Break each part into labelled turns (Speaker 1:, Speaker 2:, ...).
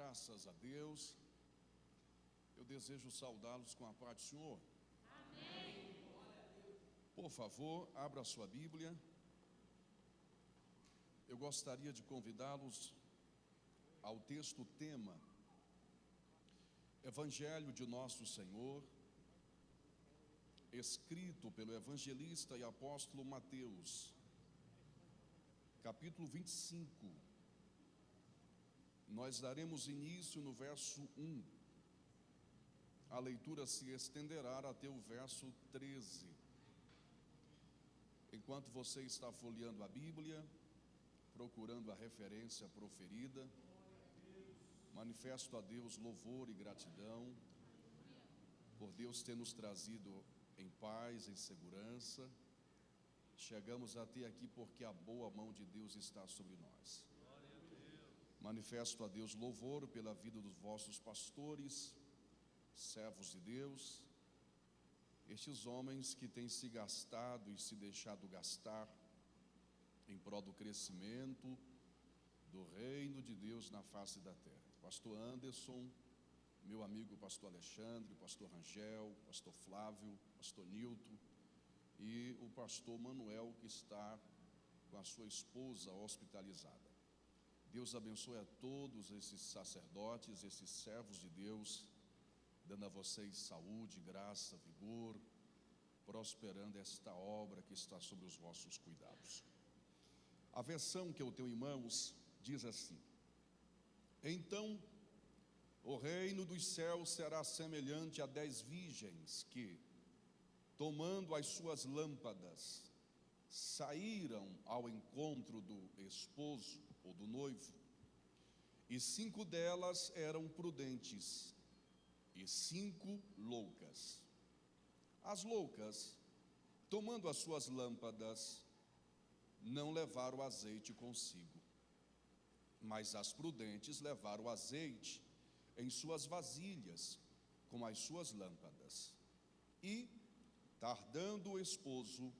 Speaker 1: Graças a Deus. Eu desejo saudá-los com a paz do Senhor.
Speaker 2: Amém.
Speaker 1: Por favor, abra a sua Bíblia. Eu gostaria de convidá-los ao texto tema Evangelho de Nosso Senhor, escrito pelo evangelista e apóstolo Mateus, capítulo 25. Nós daremos início no verso 1. A leitura se estenderá até o verso 13. Enquanto você está folheando a Bíblia, procurando a referência proferida, manifesto a Deus louvor e gratidão por Deus ter nos trazido em paz, em segurança. Chegamos até aqui porque a boa mão de Deus está sobre nós. Manifesto a Deus louvor pela vida dos vossos pastores, servos de Deus, estes homens que têm se gastado e se deixado gastar em prol do crescimento do reino de Deus na face da terra. Pastor Anderson, meu amigo pastor Alexandre, pastor Rangel, pastor Flávio, pastor Nilton e o pastor Manuel, que está com a sua esposa hospitalizada. Deus abençoe a todos esses sacerdotes, esses servos de Deus, dando a vocês saúde, graça, vigor, prosperando esta obra que está sobre os vossos cuidados. A versão que eu tenho em mãos diz assim: então o reino dos céus será semelhante a 10 virgens que, tomando as suas lâmpadas, saíram ao encontro do esposo ou do noivo, e 5 delas eram prudentes e 5 loucas. As loucas, tomando as suas lâmpadas, não levaram azeite consigo, mas as prudentes levaram azeite em suas vasilhas com as suas lâmpadas. E, tardando o esposo,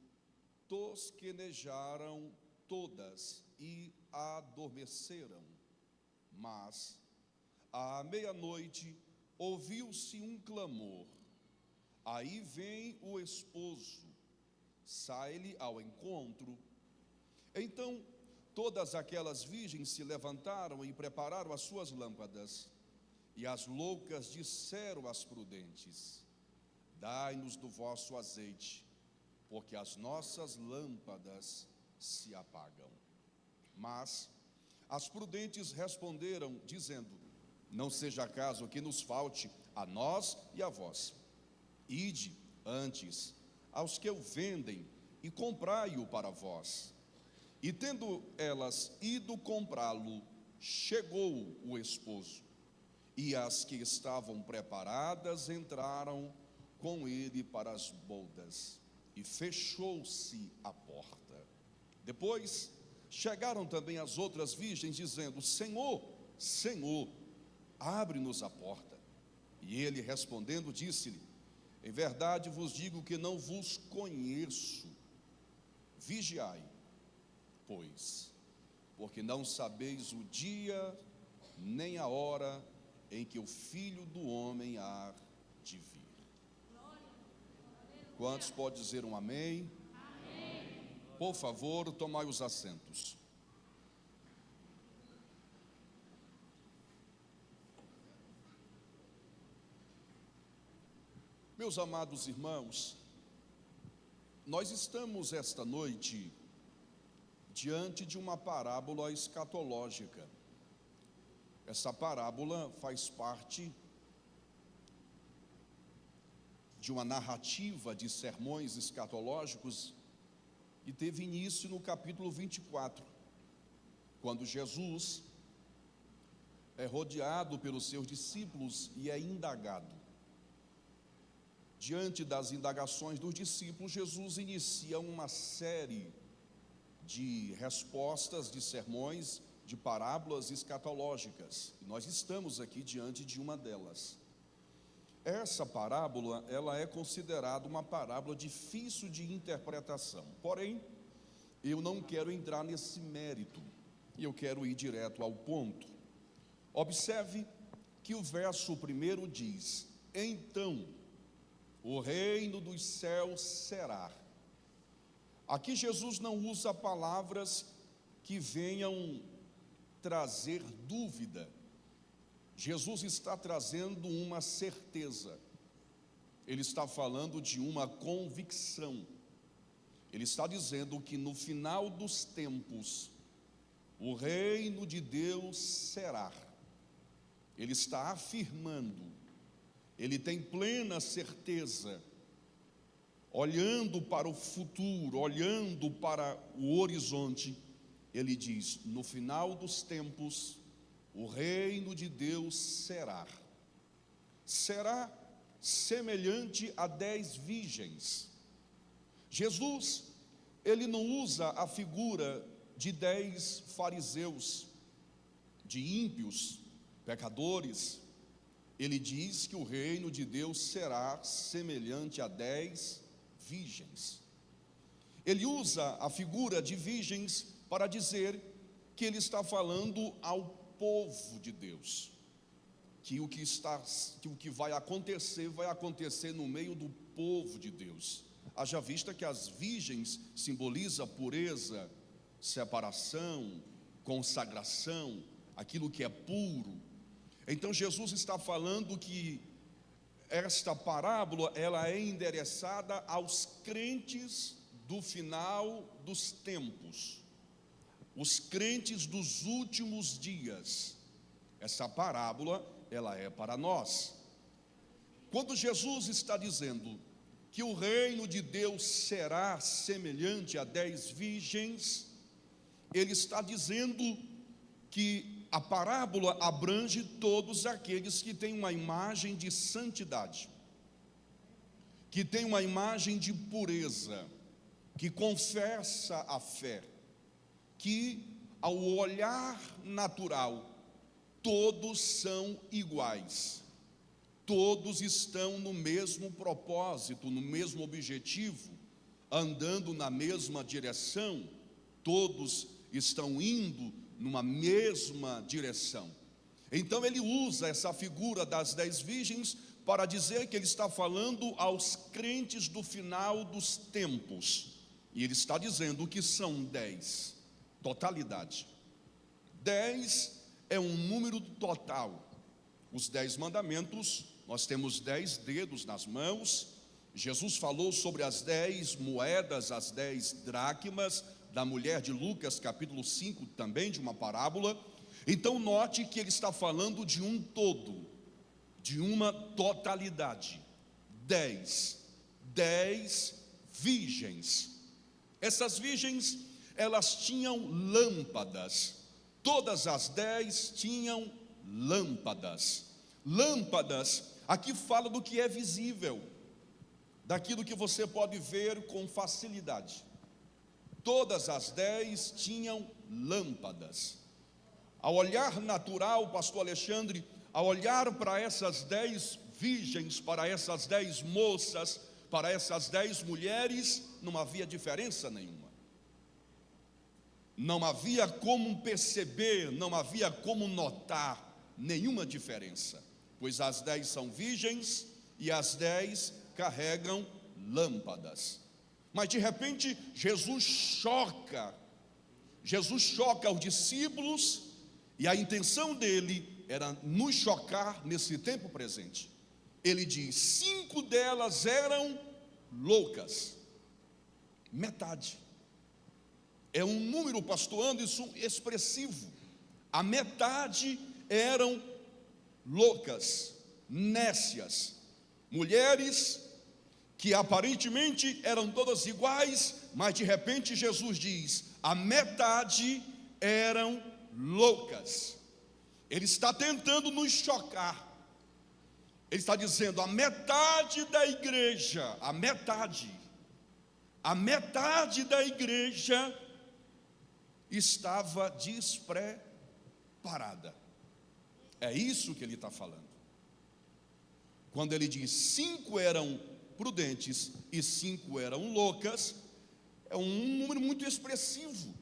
Speaker 1: tosquenejaram todas e adormeceram. Mas, à meia-noite, ouviu-se um clamor: aí vem o esposo, sai-lhe ao encontro. Então, todas aquelas virgens se levantaram e prepararam as suas lâmpadas. E as loucas disseram às prudentes: dai-nos do vosso azeite, porque as nossas lâmpadas se apagam. Mas as prudentes responderam, dizendo: não seja caso que nos falte a nós e a vós. Ide antes aos que o vendem e comprai-o para vós. E tendo elas ido comprá-lo, chegou o esposo, e as que estavam preparadas entraram com ele para as bodas, e fechou-se a porta. Depois chegaram também as outras virgens, dizendo: Senhor, Senhor, abre-nos a porta. E ele respondendo disse-lhe: em verdade vos digo que não vos conheço. Vigiai, pois, porque não sabeis o dia nem a hora em que o Filho do Homem há de vir. Quantos podem dizer um amém?
Speaker 2: Amém.
Speaker 1: Por favor, tomai os assentos. Meus amados irmãos, nós estamos esta noite diante de uma parábola escatológica. Essa parábola faz parte de uma narrativa de sermões escatológicos e teve início no capítulo 24, quando Jesus é rodeado pelos seus discípulos e é indagado. Diante das indagações dos discípulos, Jesus inicia uma série de respostas, de sermões, de parábolas escatológicas. E nós estamos aqui diante de uma delas. Essa parábola, ela é considerada uma parábola difícil de interpretação. Porém, eu não quero entrar nesse mérito, e eu quero ir direto ao ponto. Observe que o verso 1 diz: então o reino dos céus será. Aqui Jesus não usa palavras que venham trazer dúvida. Jesus está trazendo uma certeza. Ele está falando de uma convicção. Ele está dizendo que no final dos tempos, o reino de Deus será. Ele está afirmando, ele tem plena certeza, olhando para o futuro, olhando para o horizonte, ele diz: no final dos tempos, o reino de Deus será semelhante a 10 virgens. Jesus, ele não usa a figura de 10 fariseus, de ímpios, pecadores. Ele diz que o reino de Deus será semelhante a 10 virgens. Ele usa a figura de virgens para dizer que ele está falando ao povo de Deus, que o que vai acontecer no meio do povo de Deus. Haja vista que as virgens simbolizam pureza, separação, consagração, aquilo que é puro. Então Jesus está falando que esta parábola, ela é endereçada aos crentes do final dos tempos, os crentes dos últimos dias. Essa parábola, ela é para nós. Quando Jesus está dizendo que o reino de Deus será semelhante a 10 virgens, ele está dizendo que a parábola abrange todos aqueles que têm uma imagem de santidade, que têm uma imagem de pureza, que confessa a fé, que ao olhar natural, todos são iguais, todos estão no mesmo propósito, no mesmo objetivo, andando na mesma direção, todos estão indo numa mesma direção. Então ele usa essa figura das 10 virgens para dizer que ele está falando aos crentes do final dos tempos, e ele está dizendo que são 10, totalidade. 10 é um número total. Os 10 mandamentos, nós temos 10 dedos nas mãos. Jesus falou sobre as 10 moedas, as 10 dracmas da mulher de Lucas, capítulo 5, também de uma parábola. Então note que ele está falando de um todo, de uma totalidade. 10 virgens. Essas virgens, elas tinham lâmpadas. Todas as 10 tinham lâmpadas. Lâmpadas, aqui fala do que é visível, daquilo que você pode ver com facilidade. Todas as 10 tinham lâmpadas. Ao olhar natural, pastor Alexandre, ao olhar para essas 10 virgens, para essas 10 moças, para essas 10 mulheres, não havia diferença nenhuma. Não havia como perceber, não havia como notar nenhuma diferença, pois as 10 são virgens e as 10 carregam lâmpadas. Mas de repente Jesus choca os discípulos, e a intenção dele era nos chocar nesse tempo presente. Ele diz: 5 delas eram loucas. Metade. É um número, pastor Anderson, expressivo. A metade eram loucas, nécias, mulheres que aparentemente eram todas iguais, mas de repente Jesus diz: a metade eram loucas. Ele está tentando nos chocar. Ele está dizendo: a metade da igreja, a metade da igreja estava despreparada. É isso que ele está falando. Quando ele diz 5 eram prudentes e 5 eram loucas, é um número muito expressivo.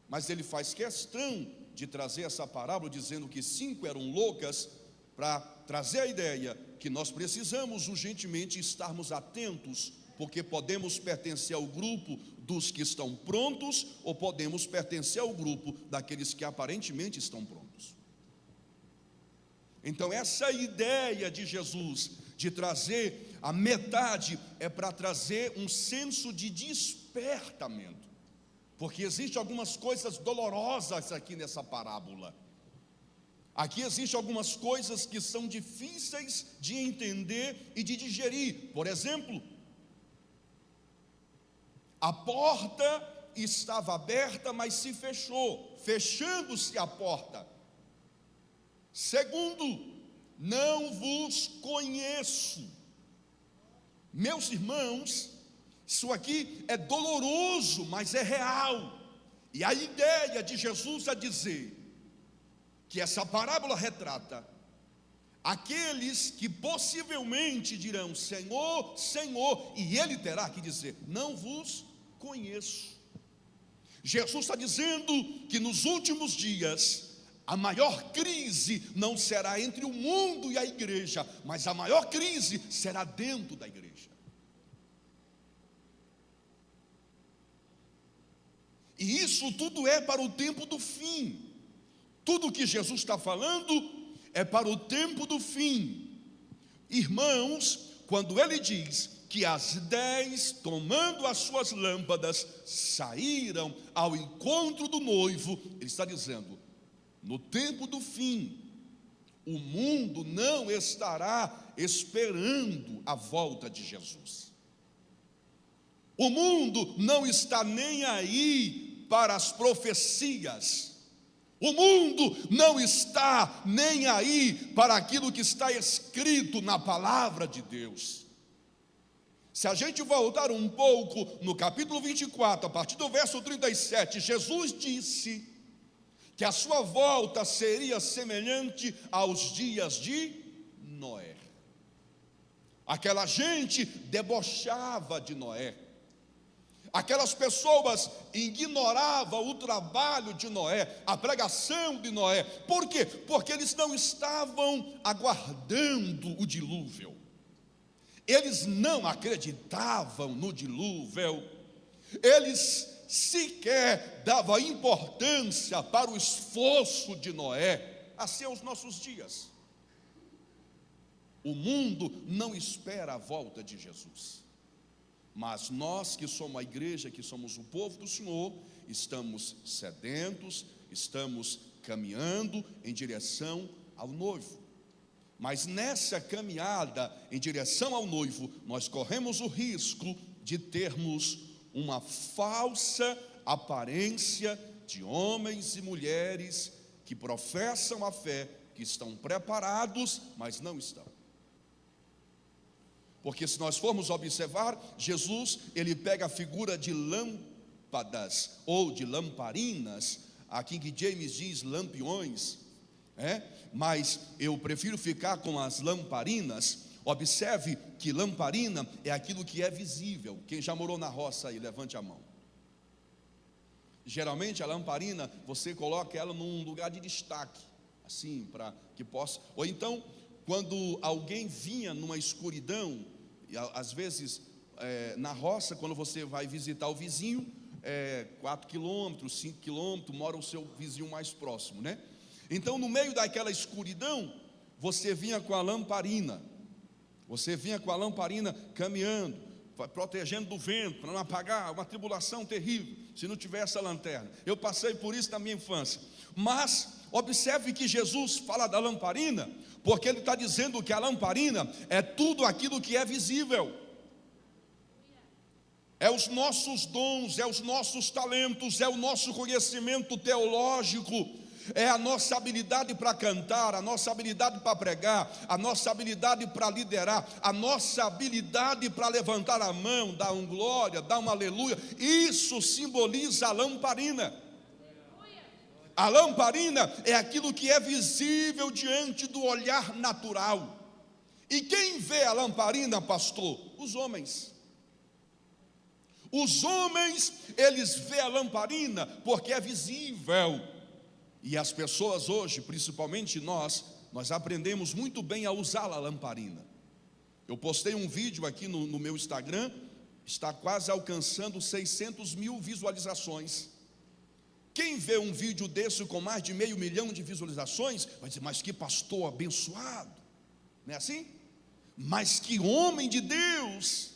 Speaker 1: Mas ele faz questão de trazer essa parábola dizendo que 5 eram loucas, para trazer a ideia que nós precisamos urgentemente estarmos atentos, porque podemos pertencer ao grupo dos que estão prontos, ou podemos pertencer ao grupo daqueles que aparentemente estão prontos. Então essa ideia de Jesus, de trazer a metade, é para trazer um senso de despertamento, porque existem algumas coisas dolorosas aqui nessa parábola. Aqui existem algumas coisas que são difíceis de entender e de digerir. Por exemplo, a porta estava aberta, mas se fechou, fechando-se a porta. Segundo, não vos conheço. Meus irmãos, isso aqui é doloroso, mas é real. E a ideia de Jesus é dizer que essa parábola retrata aqueles que possivelmente dirão: Senhor, Senhor, e ele terá que dizer: não vos conheço. Jesus está dizendo que nos últimos dias a maior crise não será entre o mundo e a igreja, mas a maior crise será dentro da igreja. E isso tudo é para o tempo do fim. Tudo que Jesus está falando é para o tempo do fim. Irmãos, quando ele diz que as 10, tomando as suas lâmpadas, saíram ao encontro do noivo, ele está dizendo: no tempo do fim, o mundo não estará esperando a volta de Jesus. O mundo não está nem aí para as profecias. O mundo não está nem aí para aquilo que está escrito na palavra de Deus. Se a gente voltar um pouco no capítulo 24, a partir do verso 37, Jesus disse que a sua volta seria semelhante aos dias de Noé. Aquela gente debochava de Noé. Aquelas pessoas ignoravam o trabalho de Noé, a pregação de Noé. Por quê? Porque eles não estavam aguardando o dilúvio. Eles não acreditavam no dilúvio. Eles sequer davam importância para o esforço de Noé. Assim são os nossos dias. O mundo não espera a volta de Jesus. Mas nós que somos a igreja, que somos o povo do Senhor, estamos sedentos, estamos caminhando em direção ao noivo. Mas nessa caminhada em direção ao noivo, nós corremos o risco de termos uma falsa aparência de homens e mulheres que professam a fé, que estão preparados, mas não estão. Porque se nós formos observar, Jesus, ele pega a figura de lâmpadas ou de lamparinas. A King James diz lampiões, mas eu prefiro ficar com as lamparinas. Observe que lamparina é aquilo que é visível. Quem já morou na roça aí, levante a mão. Geralmente a lamparina, você coloca ela num lugar de destaque, assim, para que possa. Ou então, quando alguém vinha numa escuridão, e às vezes na roça, quando você vai visitar o vizinho, 4 quilômetros, 5 quilômetros, mora o seu vizinho mais próximo, né? Então, no meio daquela escuridão, você vinha com a lamparina. Você vinha com a lamparina caminhando, protegendo do vento, para não apagar, uma tribulação terrível, se não tivesse a lanterna. Eu passei por isso na minha infância. Mas, observe que Jesus fala da lamparina, porque ele está dizendo que a lamparina é tudo aquilo que é visível. É os nossos dons, é os nossos talentos, é o nosso conhecimento teológico, é a nossa habilidade para cantar, a nossa habilidade para pregar, a nossa habilidade para liderar, a nossa habilidade para levantar a mão, dar um glória, dar um aleluia. Isso simboliza a lamparina. A lamparina é aquilo que é visível diante do olhar natural. E quem vê a lamparina, pastor? Os homens. Os homens, eles veem a lamparina porque é visível. E as pessoas hoje, principalmente nós aprendemos muito bem a usar a lamparina. Eu postei um vídeo aqui no meu Instagram, está quase alcançando 600 mil visualizações. Quem vê um vídeo desse com mais de 500 mil de visualizações, vai dizer, mas que pastor abençoado, não é assim? Mas que homem de Deus.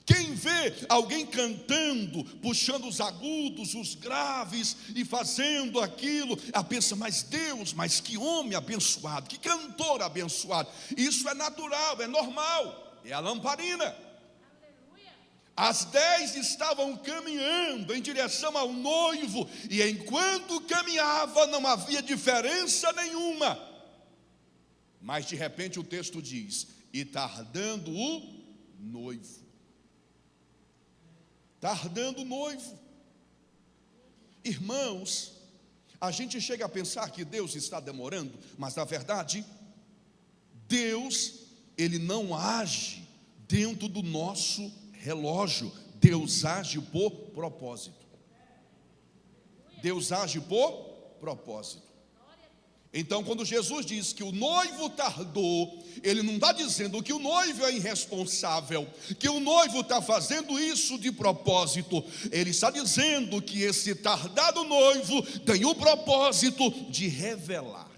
Speaker 1: Quem vê alguém cantando, puxando os agudos, os graves e fazendo aquilo, pensa, mas Deus, mas que homem abençoado, que cantor abençoado. Isso é natural, é normal, é a lamparina. As 10 estavam caminhando em direção ao noivo, e enquanto caminhava não havia diferença nenhuma. Mas de repente o texto diz, e tardando o noivo. Tardando o noivo. Irmãos, a gente chega a pensar que Deus está demorando, mas na verdade, Deus, Ele não age dentro do nosso relógio. Deus age por propósito. Deus age por propósito. Então, quando Jesus diz que o noivo tardou, Ele não está dizendo que o noivo é irresponsável, que o noivo está fazendo isso de propósito. Ele está dizendo que esse tardado noivo tem o propósito de revelar.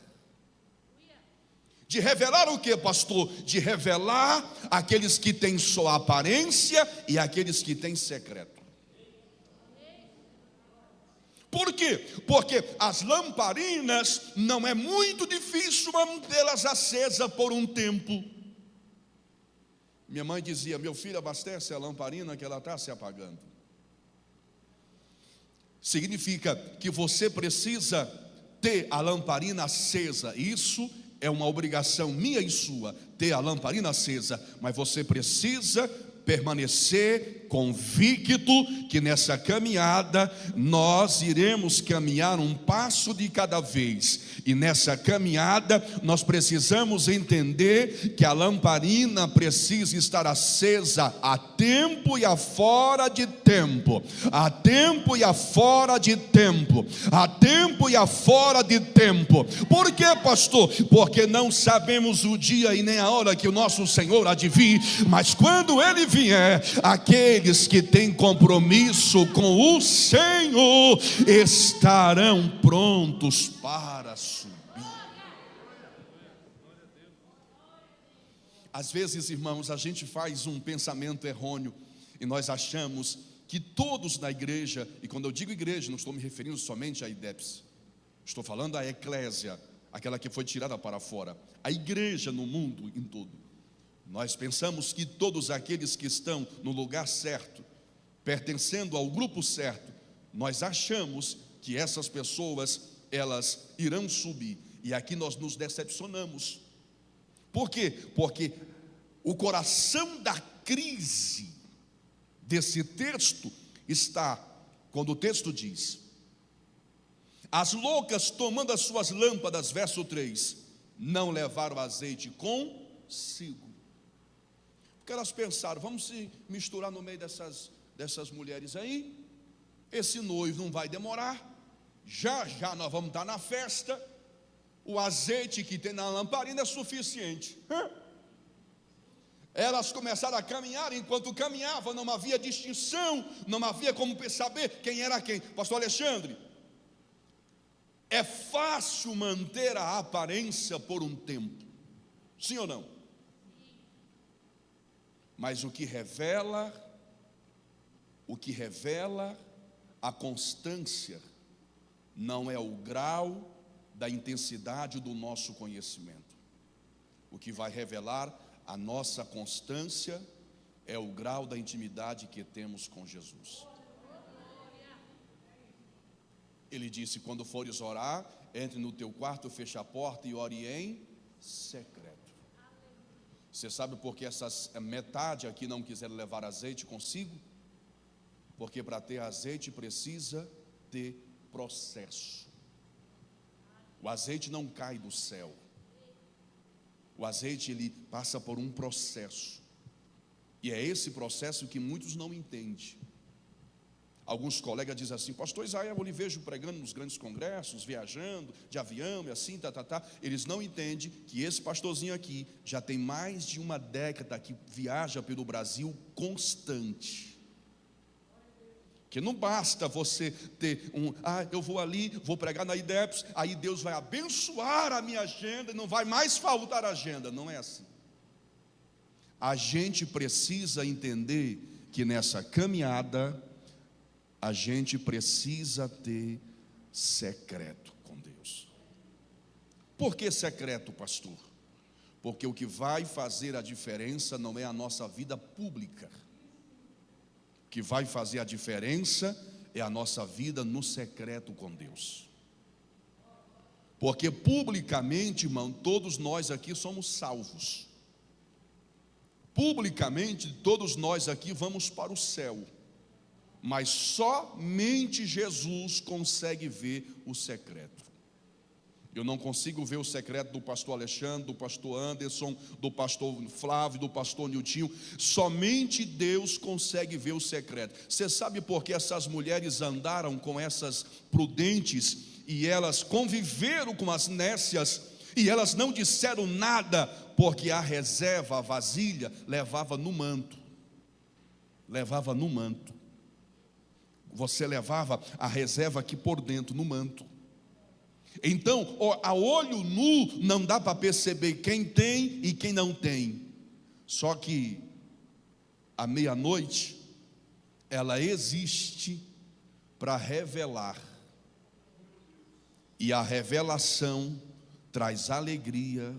Speaker 1: De revelar o que, pastor? De revelar aqueles que têm só aparência e aqueles que têm secreto. Por quê? Porque as lamparinas não é muito difícil mantê-las acesas por um tempo. Minha mãe dizia, meu filho, abastece a lamparina que ela está se apagando. Significa que você precisa ter a lamparina acesa. Isso é uma obrigação minha e sua, ter a lamparina acesa. Mas você precisa permanecer convicto que nessa caminhada nós iremos caminhar um passo de cada vez, e nessa caminhada nós precisamos entender que a lamparina precisa estar acesa a tempo e a fora de tempo, a tempo e a fora de tempo, a tempo e a fora de tempo. Por quê, pastor? Porque não sabemos o dia e nem a hora que o nosso Senhor há de vir, mas quando Ele vier, aqueles que têm compromisso com o Senhor estarão prontos para subir. Às vezes, irmãos, a gente faz um pensamento errôneo e nós achamos que todos na igreja, e quando eu digo igreja, não estou me referindo somente à IDEPS, estou falando à eclésia, aquela que foi tirada para fora, a igreja no mundo em todo. Nós pensamos que todos aqueles que estão no lugar certo, pertencendo ao grupo certo, nós achamos que essas pessoas, elas irão subir. E aqui nós nos decepcionamos. Por quê? Porque o coração da crise desse texto está, quando o texto diz, as loucas tomando as suas lâmpadas, verso 3, não levaram azeite consigo. Porque elas pensaram, vamos se misturar no meio dessas mulheres aí, esse noivo não vai demorar, já nós vamos estar na festa, o azeite que tem na lamparina é suficiente. Elas começaram a caminhar, enquanto caminhavam não havia distinção, não havia como saber quem era quem. Pastor Alexandre, é fácil manter a aparência por um tempo, sim ou não? Mas o que revela a constância não é o grau da intensidade do nosso conhecimento. O que vai revelar a nossa constância é o grau da intimidade que temos com Jesus. Ele disse, quando fores orar, entre no teu quarto, feche a porta e ore em secreto. Você sabe por que essas metade aqui não quiseram levar azeite consigo? Porque para ter azeite precisa ter processo. O azeite não cai do céu. O azeite, ele passa por um processo. E é esse processo que muitos não entendem. Alguns colegas dizem assim: pastor Israel, eu lhe vejo pregando nos grandes congressos, viajando de avião e assim, Eles não entendem que esse pastorzinho aqui já tem mais de uma década que viaja pelo Brasil constante. Que não basta você ter eu vou ali, vou pregar na IDEPS, aí Deus vai abençoar a minha agenda e não vai mais faltar agenda. Não é assim. A gente precisa entender que nessa caminhada a gente precisa ter secreto com Deus. Por que secreto, pastor? Porque o que vai fazer a diferença não é a nossa vida pública. O que vai fazer a diferença é a nossa vida no secreto com Deus. Porque publicamente, irmão, todos nós aqui somos salvos. Publicamente, todos nós aqui vamos para o céu. Mas somente Jesus consegue ver o secreto. Eu não consigo ver o secreto do pastor Alexandre, do pastor Anderson, do pastor Flávio, do pastor Niltinho. Somente Deus consegue ver o secreto. Você sabe por que essas mulheres andaram com essas prudentes e elas conviveram com as nécias e elas não disseram nada? Porque a reserva, a vasilha, levava no manto. Levava no manto. Você levava a reserva aqui por dentro, no manto. Então, a olho nu não dá para perceber quem tem e quem não tem. Só que à meia-noite ela existe para revelar. E a revelação traz alegria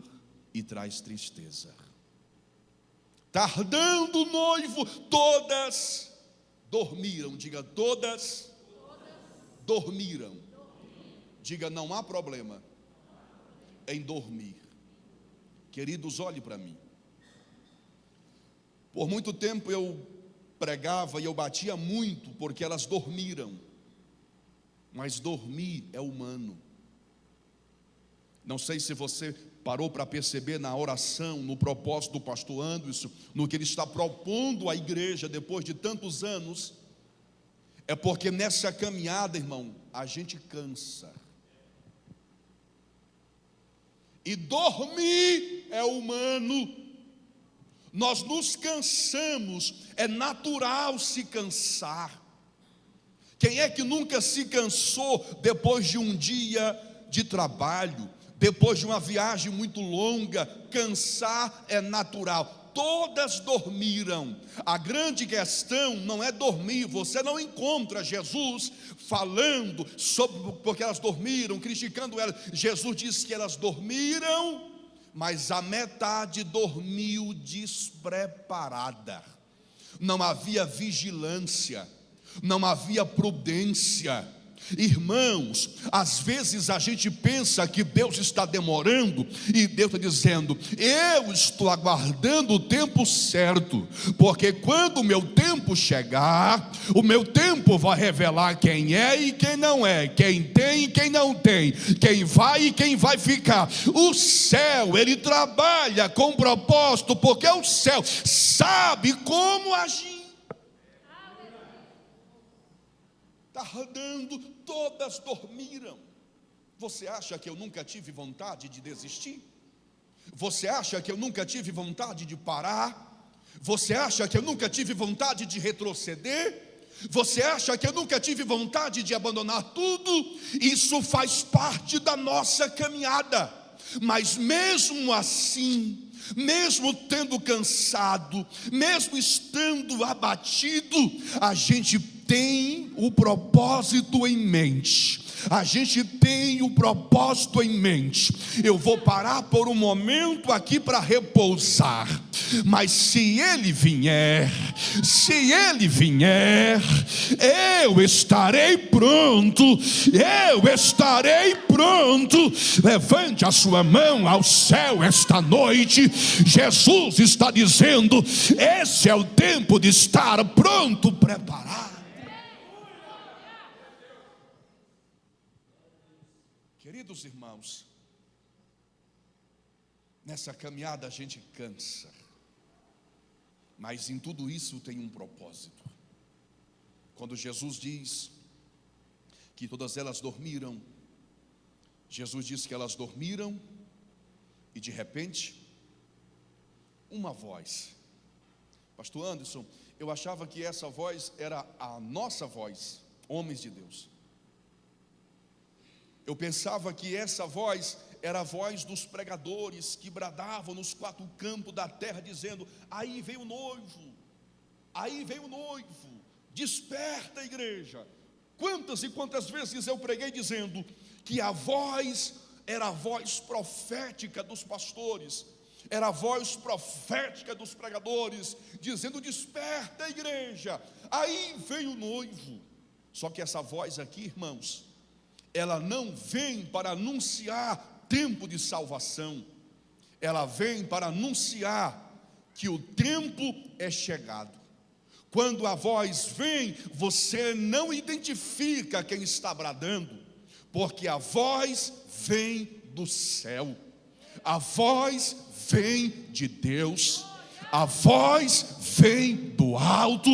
Speaker 1: e traz tristeza. Tardando o noivo, todas dormiram. Diga, todas dormiram. Diga, não há problema em dormir. Queridos, olhe para mim. Por muito tempo eu pregava e eu batia muito porque elas dormiram. Mas dormir é humano. Não sei se você parou para perceber na oração, no propósito do pastor Anderson, no que ele está propondo à igreja depois de tantos anos. É porque nessa caminhada, irmão, a gente cansa. E dormir é humano. Nós nos cansamos, é natural se cansar. Quem é que nunca se cansou depois de um dia de trabalho, depois de uma viagem muito longa? Cansar é natural. Todas dormiram. A grande questão não é dormir. Você não encontra Jesus falando sobre porque elas dormiram, criticando elas. Jesus disse que elas dormiram, mas a metade dormiu despreparada. Não havia vigilância, não havia prudência. Irmãos, às vezes a gente pensa que Deus está demorando, e Deus está dizendo: eu estou aguardando o tempo certo, porque quando o meu tempo chegar, o meu tempo vai revelar quem é e quem não é, quem tem e quem não tem, quem vai e quem vai ficar. O céu, ele trabalha com propósito, porque o céu sabe como agir. Tardando, todas dormiram. Você acha que eu nunca tive vontade de desistir? Você acha que eu nunca tive vontade de parar? Você acha que eu nunca tive vontade de retroceder? Você acha que eu nunca tive vontade de abandonar tudo? Isso faz parte da nossa caminhada. Mas mesmo assim, mesmo tendo cansado, mesmo estando abatido, a gente tem o propósito em mente. A gente tem o propósito em mente. Eu vou parar por um momento aqui para repousar, mas se ele vier, eu estarei pronto. Eu estarei pronto. Levante a sua mão ao céu esta noite. Jesus está dizendo: esse é o tempo de estar pronto, preparado. Queridos irmãos, nessa caminhada a gente cansa, mas em tudo isso tem um propósito. Quando Jesus diz que todas elas dormiram, Jesus disse que elas dormiram e de repente, uma voz. Pastor Anderson, eu achava que essa voz era a nossa voz, homens de Deus. Eu pensava que essa voz era a voz dos pregadores que bradavam nos quatro campos da terra, dizendo: aí vem o noivo, aí vem o noivo, desperta, igreja. Quantas e quantas vezes eu preguei dizendo que a voz era a voz profética dos pastores, era a voz profética dos pregadores, dizendo: desperta, igreja, aí vem o noivo. Só que essa voz aqui, irmãos, ela não vem para anunciar tempo de salvação, ela vem para anunciar que o tempo é chegado. Quando a voz vem, você não identifica quem está bradando, porque a voz vem do céu, a voz vem de Deus, a voz vem do alto.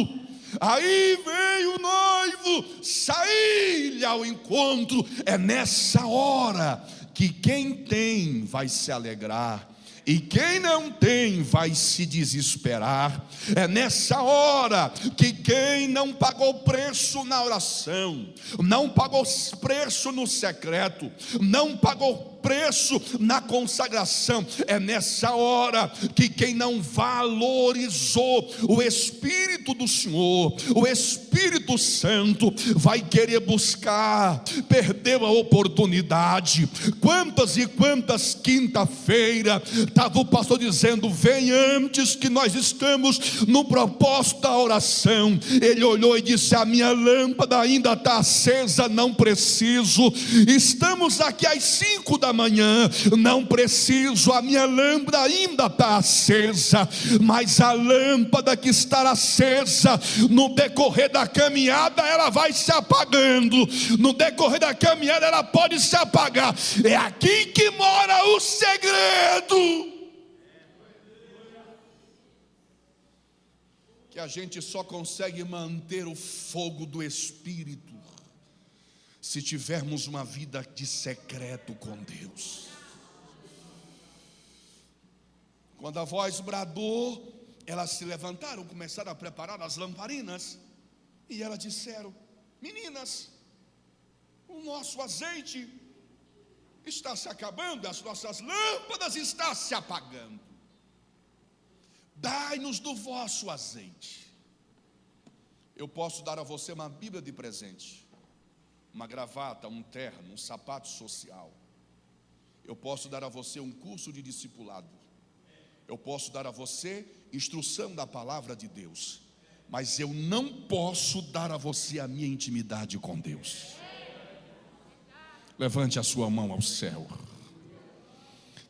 Speaker 1: Aí vem o noivo, saí-lhe ao encontro. É nessa hora que quem tem vai se alegrar e quem não tem vai se desesperar. É nessa hora que quem não pagou preço na oração, não pagou preço no secreto, não pagou preço na consagração, é nessa hora que quem não valorizou o Espírito do Senhor, o Espírito Santo, vai querer buscar, perdeu a oportunidade. Quantas e quantas quinta-feira estava o pastor dizendo: vem antes que nós estamos no propósito da oração. Ele olhou e disse: a minha lâmpada ainda está acesa, não preciso. Estamos aqui às 5 da manhã, não preciso, a minha lâmpada ainda está acesa. Mas a lâmpada que está acesa, no decorrer da caminhada ela vai se apagando, no decorrer da caminhada ela pode se apagar. É aqui que mora o segredo, que a gente só consegue manter o fogo do Espírito se tivermos uma vida de secreto com Deus. Quando a voz bradou, elas se levantaram, começaram a preparar as lamparinas, e elas disseram: meninas, o nosso azeite está se acabando, as nossas lâmpadas estão se apagando. Dai-nos do vosso azeite. Eu posso dar a você uma Bíblia de presente, uma gravata, um terno, um sapato social. Eu posso dar a você um curso de discipulado. Eu posso dar a você instrução da palavra de Deus. Mas eu não posso dar a você a minha intimidade com Deus. Levante a sua mão ao céu.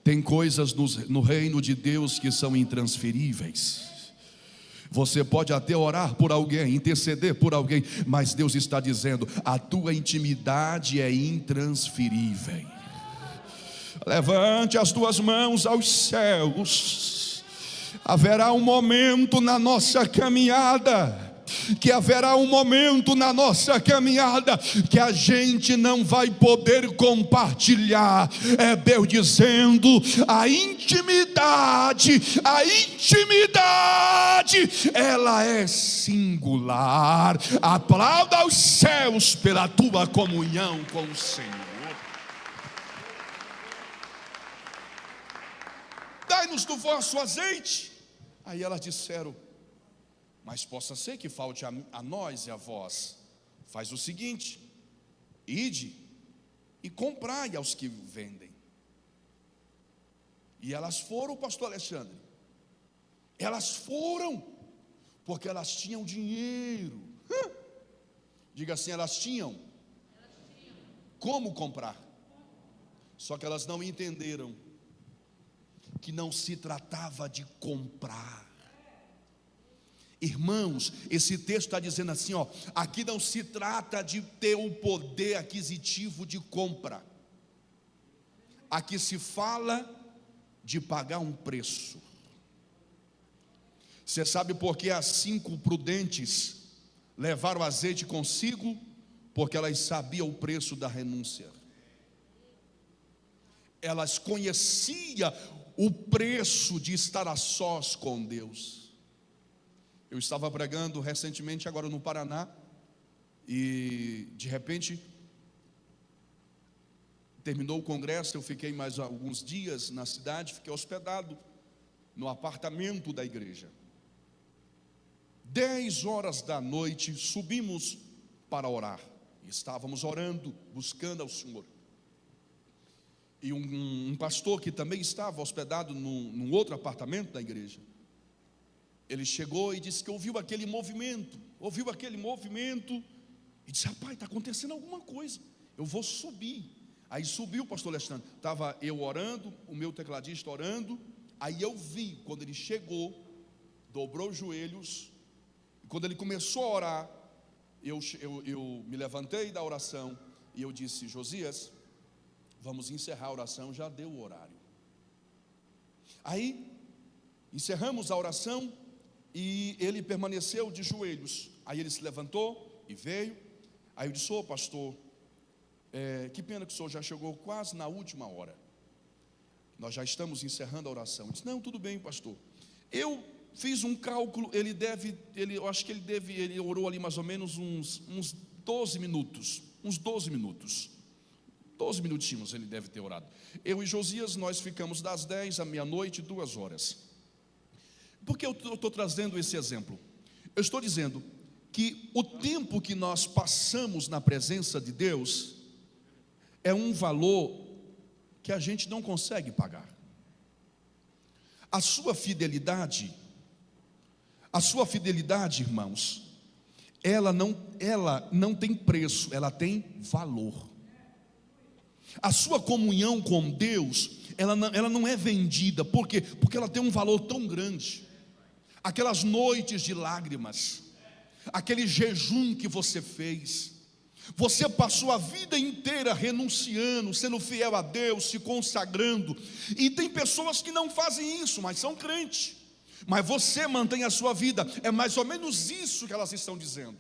Speaker 1: Tem coisas no reino de Deus que são intransferíveis. Você pode até orar por alguém, interceder por alguém, mas Deus está dizendo: a tua intimidade é intransferível. Levante as tuas mãos aos céus. Haverá um momento na nossa caminhada, que haverá um momento na nossa caminhada que a gente não vai poder compartilhar. É Deus dizendo: a intimidade, ela é singular. Aplauda aos céus pela tua comunhão com o Senhor. Dai-nos do vosso azeite. Aí elas disseram: mas possa ser que falte a nós e a vós. Faz o seguinte: ide e comprai aos que vendem. E elas foram, pastor Alexandre. Elas foram, porque elas tinham dinheiro. Diga assim: elas tinham como comprar. Só que elas não entenderam que não se tratava de comprar. Irmãos, esse texto está dizendo assim, ó, aqui não se trata de ter o poder aquisitivo de compra. Aqui se fala de pagar um preço. Você sabe por que as 5 prudentes levar o azeite consigo, porque elas sabiam o preço da renúncia. Elas conheciam o preço de estar a sós com Deus. Eu estava pregando recentemente agora no Paraná, e de repente terminou o congresso, eu fiquei mais alguns dias na cidade, fiquei hospedado no apartamento da igreja. 10 horas da noite subimos para orar. Estávamos orando, buscando ao Senhor. E um pastor que também estava hospedado num outro apartamento da igreja, ele chegou e disse que ouviu aquele movimento, e disse: rapaz, está acontecendo alguma coisa, eu vou subir. Aí subiu o pastor Alexandre, estava eu orando, o meu tecladista orando. Aí eu vi, quando ele chegou, dobrou os joelhos, e quando ele começou a orar, eu me levantei da oração, e eu disse: Josias, vamos encerrar a oração, já deu o horário. Aí encerramos a oração, e ele permaneceu de joelhos. Aí ele se levantou e veio. Aí eu disse: ô pastor, que pena que o senhor já chegou quase na última hora, nós já estamos encerrando a oração. Ele disse: não, tudo bem, pastor. Eu fiz um cálculo, eu acho que ele orou ali mais ou menos uns 12 minutos, 12 minutinhos ele deve ter orado. Eu e Josias, nós ficamos das 10 à meia-noite, 2 horas. Por que eu estou trazendo esse exemplo? Eu estou dizendo que o tempo que nós passamos na presença de Deus é um valor que a gente não consegue pagar. A sua fidelidade, irmãos, ela não tem preço, ela tem valor. A sua comunhão com Deus, ela não é vendida. Por quê? Porque ela tem um valor tão grande. Aquelas noites de lágrimas, aquele jejum que você fez, você passou a vida inteira renunciando, sendo fiel a Deus, se consagrando. E tem pessoas que não fazem isso, mas são crentes. Mas você mantém a sua vida. É mais ou menos isso que elas estão dizendo.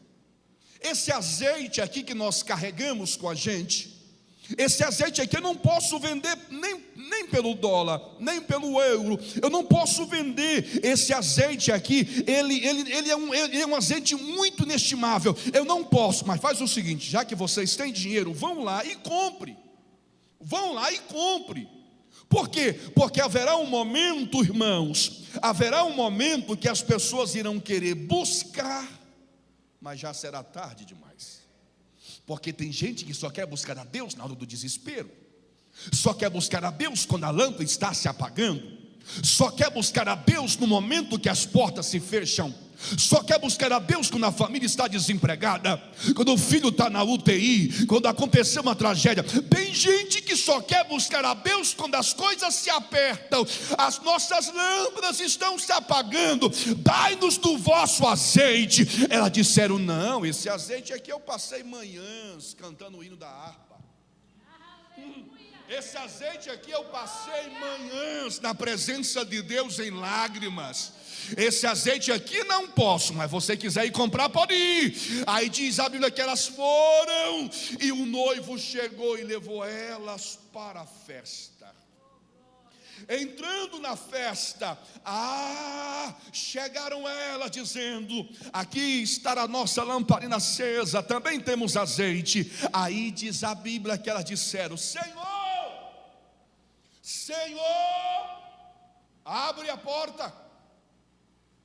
Speaker 1: Esse azeite aqui que nós carregamos com a gente, esse azeite aqui eu não posso vender nem pelo dólar, nem pelo euro. Eu não posso vender esse azeite aqui. Ele é um azeite muito inestimável. Eu não posso. Mas faz o seguinte: já que vocês têm dinheiro, vão lá e compre. Por quê? Porque haverá um momento, irmãos, que as pessoas irão querer buscar, mas já será tarde demais. Porque tem gente que só quer buscar a Deus na hora do desespero, só quer buscar a Deus quando a lâmpada está se apagando, só quer buscar a Deus no momento que as portas se fecham, só quer buscar a Deus quando a família está desempregada, quando o filho está na UTI, quando aconteceu uma tragédia. Tem gente que só quer buscar a Deus quando as coisas se apertam, as nossas lâmpadas estão se apagando. Dai-nos do vosso azeite. Elas disseram: não, esse azeite aqui eu passei manhãs cantando o hino da harpa. Esse azeite aqui eu passei manhãs na presença de Deus em lágrimas. Esse azeite aqui não posso, mas você quiser ir comprar, pode ir. Aí diz a Bíblia que elas foram, e o noivo chegou e levou elas para a festa. Entrando na festa, chegaram elas dizendo: aqui está a nossa lamparina acesa, também temos azeite. Aí diz a Bíblia que elas disseram: Senhor, abre a porta.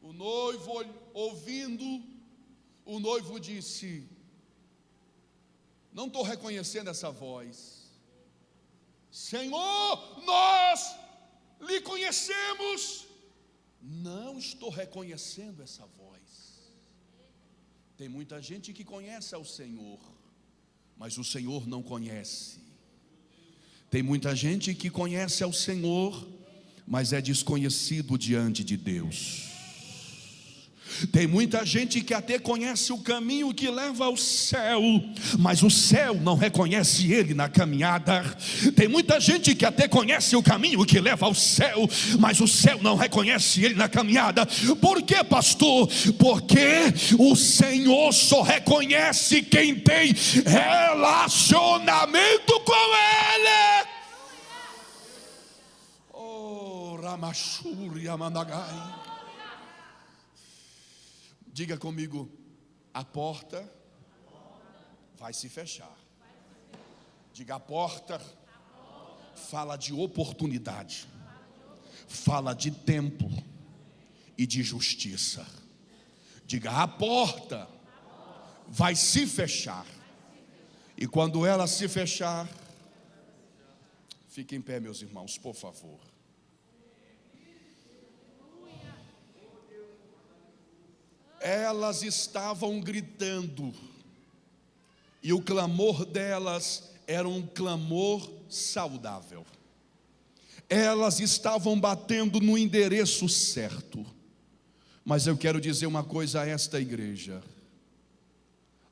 Speaker 1: O noivo, ouvindo, o noivo disse: não estou reconhecendo essa voz. Senhor, nós lhe conhecemos. Não estou reconhecendo essa voz. Tem muita gente que conhece ao Senhor, mas o Senhor não conhece. Tem muita gente que conhece ao Senhor, mas é desconhecido diante de Deus.
Speaker 3: Tem muita gente que até conhece o caminho que leva ao céu, mas o céu não reconhece ele na caminhada. Tem muita gente que até conhece o caminho que leva ao céu, mas o céu não reconhece ele na caminhada. Por quê, pastor? Porque o Senhor só reconhece quem tem relacionamento com ele. Oh, Ramachuri Amandagai. Diga comigo: a porta vai se fechar. Diga: a porta fala de oportunidade, fala de tempo e de justiça. Diga: a porta vai se fechar. E quando ela se fechar, fique em pé, meus irmãos, por favor. Elas estavam gritando, e o clamor delas era um clamor saudável. Elas estavam batendo no endereço certo. Mas eu quero dizer uma coisa a esta igreja: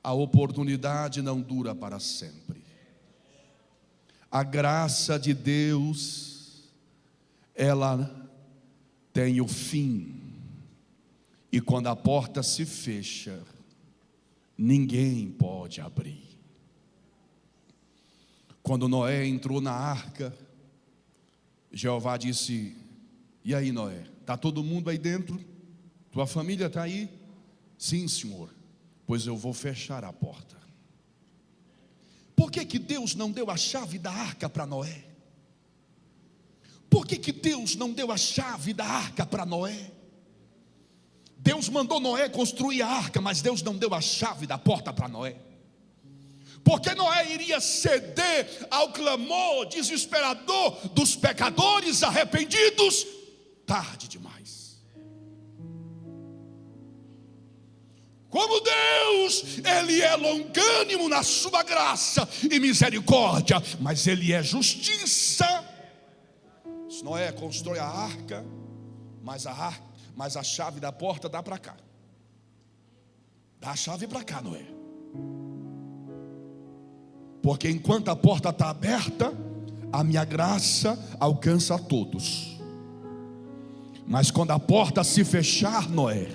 Speaker 3: a oportunidade não dura para sempre. A graça de Deus, ela tem o fim. E quando a porta se fecha, ninguém pode abrir. Quando Noé entrou na arca, Jeová disse: e aí, Noé, está todo mundo aí dentro? Tua família está aí? Sim, Senhor. Pois eu vou fechar a porta. Por que Deus não deu a chave da arca para Noé? Por que Deus não deu a chave da arca para Noé? Deus mandou Noé construir a arca, mas Deus não deu a chave da porta para Noé. Porque Noé iria ceder ao clamor desesperador dos pecadores arrependidos tarde demais. Como Deus, Ele é longânimo na sua graça e misericórdia, mas Ele é justiça. Noé constrói a arca, mas a chave da porta dá para cá. Dá a chave para cá, Noé. Porque enquanto a porta está aberta, a minha graça alcança a todos. Mas quando a porta se fechar, Noé,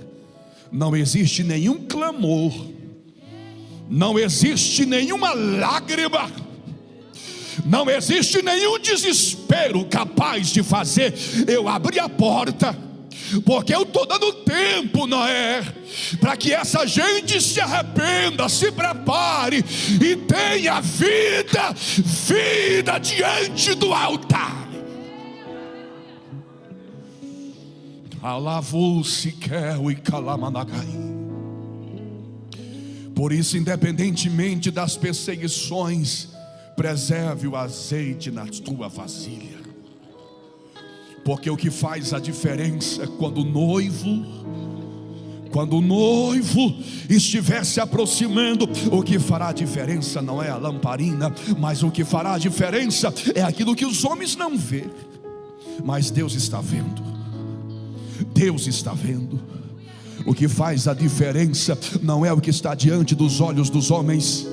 Speaker 3: não existe nenhum clamor, não existe nenhuma lágrima, não existe nenhum desespero capaz de fazer eu abrir a porta. Porque eu estou dando tempo, Noé, para que essa gente se arrependa, se prepare e tenha vida diante do altar. Por isso, independentemente das perseguições, preserve o azeite na tua vasilha. Porque o que faz a diferença quando o noivo estiver se aproximando, o que fará a diferença não é a lamparina, mas o que fará a diferença é aquilo que os homens não vê, mas Deus está vendo. Deus está vendo. O que faz a diferença não é o que está diante dos olhos dos homens.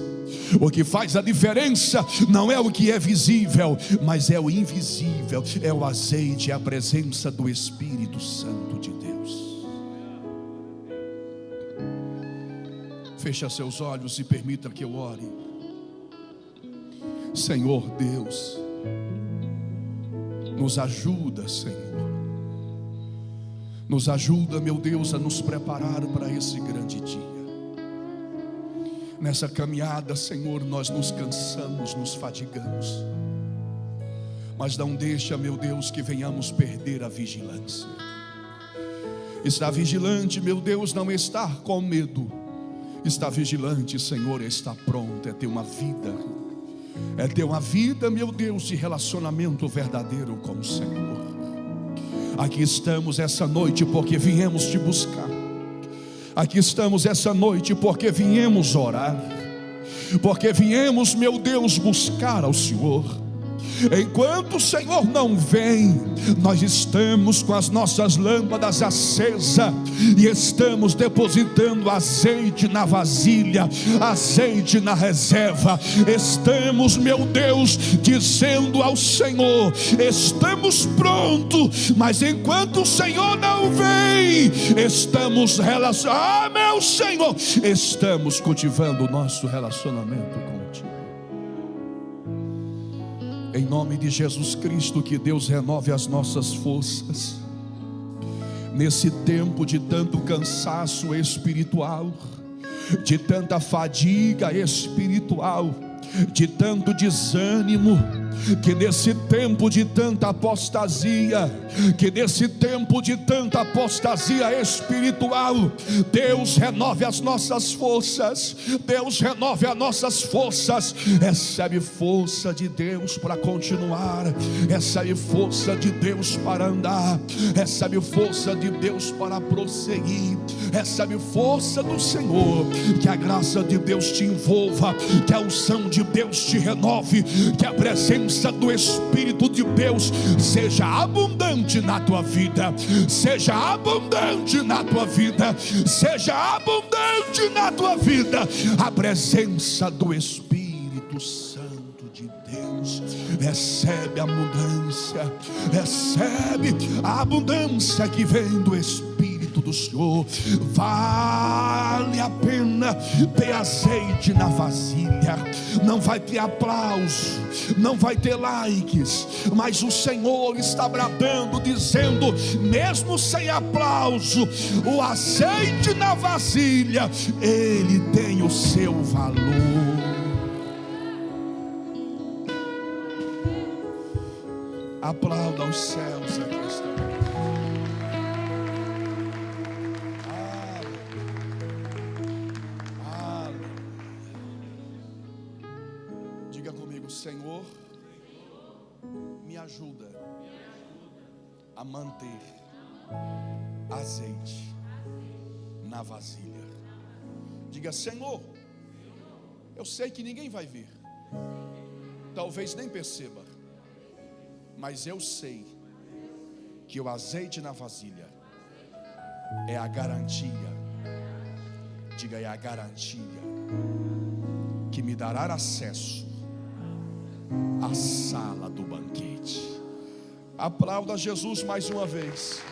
Speaker 3: O que faz a diferença não é o que é visível, mas é o invisível. É o azeite, é a presença do Espírito Santo de Deus. Feche seus olhos e permita que eu ore. Senhor Deus, nos ajuda, Senhor. Nos ajuda, meu Deus, a nos preparar para esse grande dia. Nessa caminhada, Senhor, nós nos cansamos, nos fadigamos, mas não deixa, meu Deus, que venhamos perder a vigilância. Estar vigilante, meu Deus, não é estar com medo. Estar vigilante, Senhor, é estar pronto, é ter uma vida. É ter uma vida, meu Deus, de relacionamento verdadeiro com o Senhor. Aqui estamos essa noite porque viemos te buscar. Aqui estamos essa noite porque viemos orar, porque viemos, meu Deus, buscar ao Senhor. Enquanto o Senhor não vem, nós estamos com as nossas lâmpadas acesas e estamos depositando azeite na vasilha, azeite na reserva. Estamos, meu Deus, dizendo ao Senhor: estamos prontos, mas enquanto o Senhor não vem, estamos relacionados. Meu Senhor, estamos cultivando o nosso relacionamento contigo. Em nome de Jesus Cristo, que Deus renove as nossas forças nesse tempo de tanto cansaço espiritual, de tanta fadiga espiritual, de tanto desânimo. Que nesse tempo de tanta apostasia, espiritual, Deus renove as nossas forças. Deus renove as nossas forças. Recebe força de Deus para continuar. Recebe força de Deus para andar. Recebe força de Deus para prosseguir. Recebe força do Senhor. Que a graça de Deus te envolva, que a unção de Deus te renove, que a presença do Espírito de Deus seja abundante na tua vida. Seja abundante na tua vida. Seja abundante na tua vida. A presença do Espírito Santo de Deus. Recebe a abundância. Recebe a abundância que vem do Espírito do Senhor. Vale a pena ter azeite na vasilha. Não vai ter aplauso, não vai ter likes, mas o Senhor está bradando, dizendo: mesmo sem aplauso, o azeite na vasilha, ele tem o seu valor. Aplauda os céus aqui estão. Diga comigo: Senhor, me ajuda a manter azeite na vasilha. Diga: Senhor, eu sei que ninguém vai ver, talvez nem perceba, mas eu sei que o azeite na vasilha é a garantia. Diga: é a garantia que me dará acesso à sala do banquete. Aplauda Jesus mais uma vez.